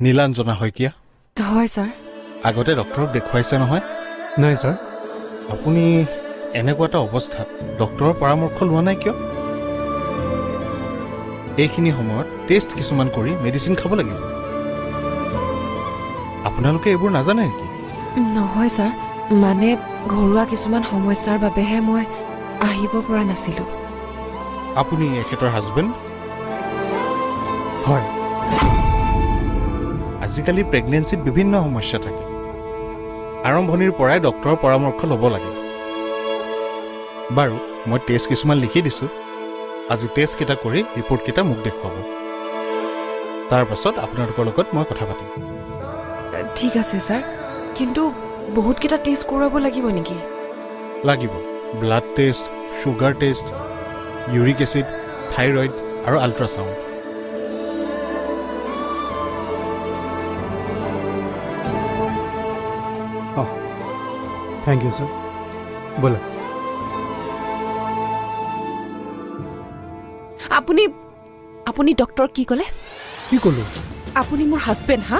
নীলাঞ্জনা শইকীয়া হয় স্যাৰ আগতে ডক্টৰক দেখুৱাইছে নহয় নাই স্যাৰ আপুনি এনেকুৱা এটা অৱস্থাত ডক্টৰৰ পৰামৰ্শ লোৱা নাই কিয় এইখিনি সময়ত টেষ্ট কিছুমান কৰি মেডিচিন খাব লাগিব আপোনালোকে এইবোৰ নাজানে নেকি নহয় স্যাৰ মানে ঘৰুৱা কিছুমান সমস্যাৰ বাবেহে মই আহিব পৰা নাছিলোঁ আপুনি এখেতৰ হাজবেণ্ড হয় আজিকালি প্ৰেগনেন্সিত বিভিন্ন সমস্যা থাকে আৰম্ভণিৰ পৰাই ডক্টৰৰ পৰামৰ্শ ল'ব লাগে বাৰু মই টেষ্ট কিছুমান লিখি দিছোঁ আজি টেষ্ট কেইটা কৰি ৰিপৰ্ট কেইটা মোক দেখুৱাব তাৰ পাছত আপোনালোকৰ লগত মই কথা পাতিম ঠিক আছে ছাৰ কিন্তু বহুতকেইটা টেষ্ট কৰাব লাগিব নেকি লাগিব blood test sugar test uric acid thyroid আৰু আল্ট্ৰাছাউণ্ড থ্যাংক ইউ স্যাৰ বলো আপুনি ডক্টৰ কি ক'লে কি ক'লো আপুনি মোৰ হাজবেণ্ড হা